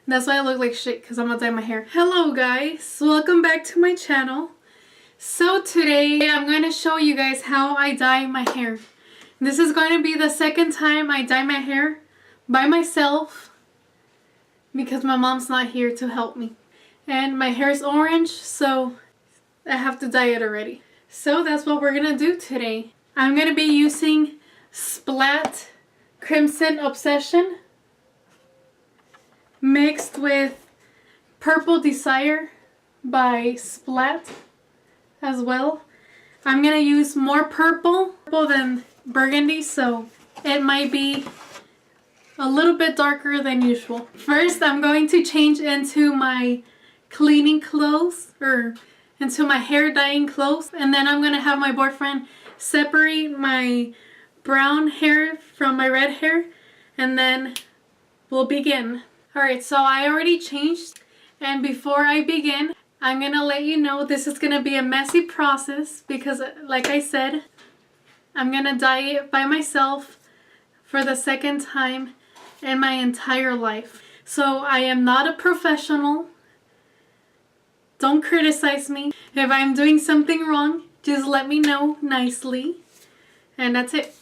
That's why I look like shit, because I'm gonna dye my hair. Hello guys, welcome back to my channel. So today I'm going to show you guys how I dye my hair. This is going to be the second time I dye my hair by myself because my mom's not here to help me. And my hair is orange, so I have to dye it already. So that's what we're going to do today. I'm going to be using Splat Crimson Obsession mixed with Purple Desire by Splat as well. I'm going to use more purple than burgundy, so it might be a little bit darker than usual. First, I'm going to change into my cleaning clothes, or into my hair dyeing clothes, and then I'm going to have my boyfriend separate my brown hair from my red hair, and then we'll begin. Alright, so I already changed, and before I begin, I'm going to let you know this is going to be a messy process because, like I said, I'm going to dye it by myself for the second time in my entire life. So I am not a professional. Don't criticize me. If I'm doing something wrong, just let me know nicely. And that's it.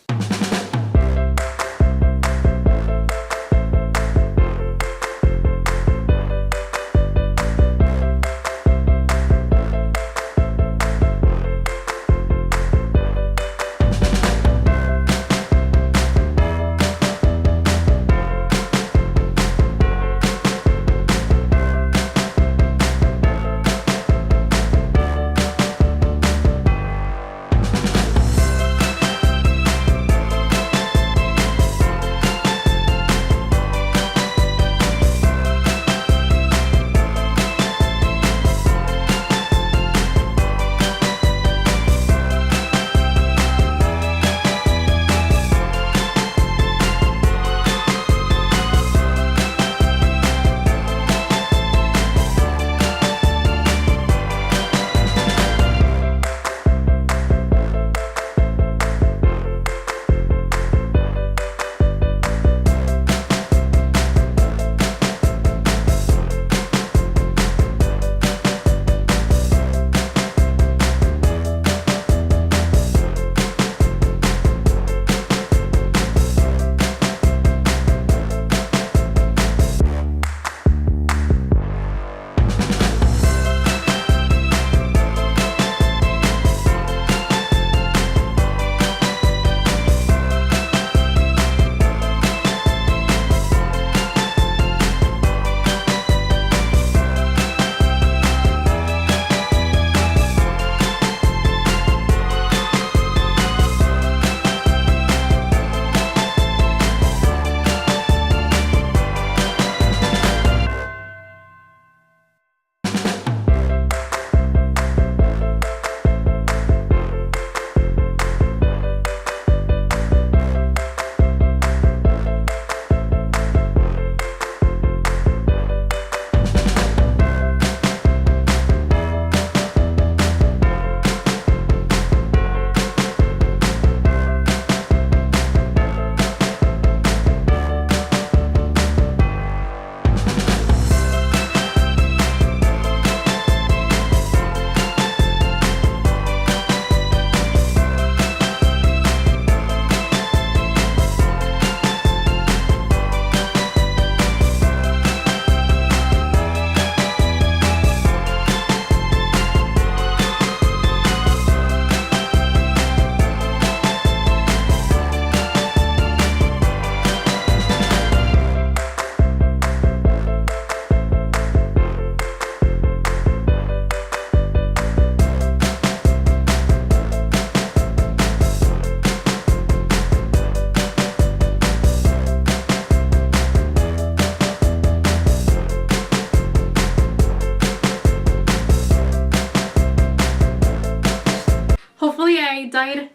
I dyed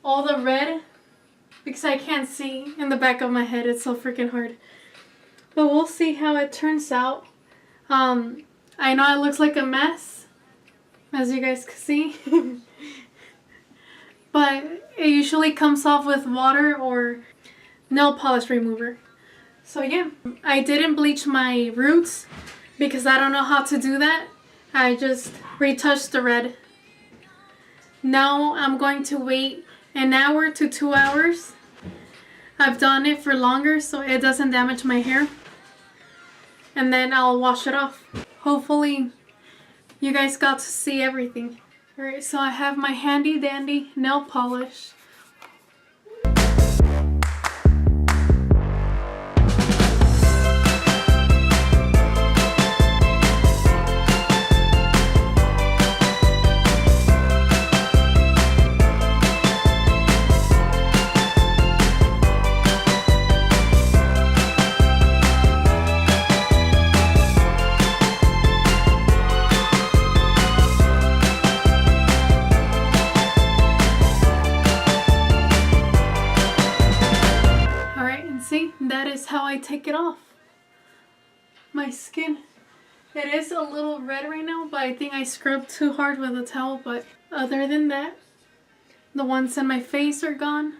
all the red because I can't see in the back of my head. It's so freaking hard. But we'll see how it turns out. I know it looks like a mess, as you guys can see. But it usually comes off with water or nail polish remover. So yeah, I didn't bleach my roots because I don't know how to do that. I just retouched the red. Now I'm going to wait an hour to 2 hours. I've done it for longer so it doesn't damage my hair. And then I'll wash it off. Hopefully you guys got to see everything. Alright, so I have my handy dandy nail polish. That is how I take it off. My skin. It is a little red right now, but I think I scrubbed too hard with a towel. But other than that, the ones in my face are gone.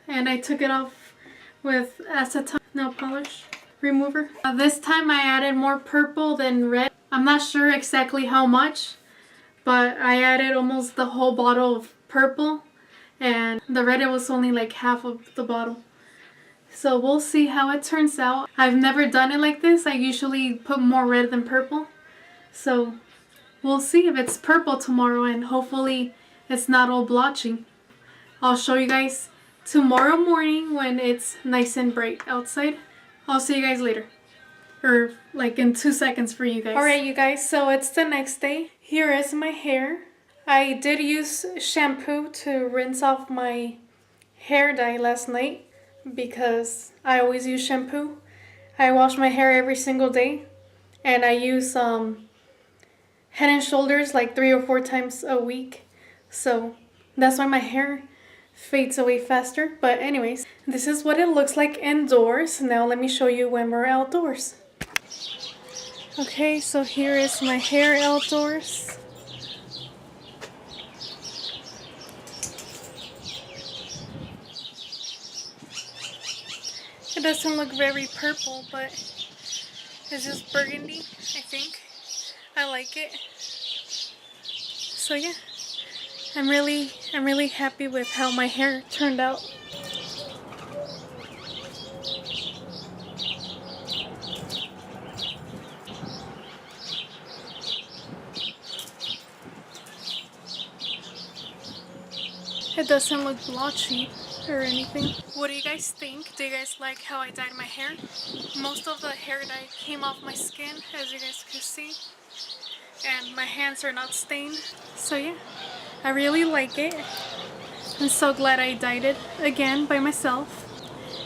And I took it off with acetone nail polish remover. This time I added more purple than red. I'm not sure exactly how much, but I added almost the whole bottle of purple. And the red, it was only like half of the bottle. So we'll see how it turns out. I've never done it like this. I usually put more red than purple. So we'll see if it's purple tomorrow and hopefully it's not all blotchy. I'll show you guys tomorrow morning when it's nice and bright outside. I'll see you guys later. Or like in 2 seconds for you guys. Alright you guys, so it's the next day. Here is my hair. I did use shampoo to rinse off my hair dye last night, because I always use shampoo. I wash my hair every single day, and I use Head and Shoulders like 3 or 4 times a week, so that's why my hair fades away faster. But anyways, this is what it looks like indoors. Now let me show you when we're outdoors. Okay, so here is my hair outdoors. It doesn't look very purple, but it's just burgundy, I think. I like it. So yeah, I'm really happy with how my hair turned out. It doesn't look blotchy or anything. What do you guys think? Do you guys like how I dyed my hair? Most of the hair dye came off my skin, as you guys can see, and my hands are not stained. So yeah, I really like it. I'm so glad I dyed it again by myself.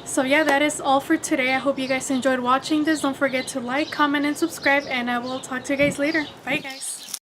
So yeah, that is all for today. I hope you guys enjoyed watching this. Don't forget to like, comment, and subscribe, and I will talk to you guys later. Bye guys.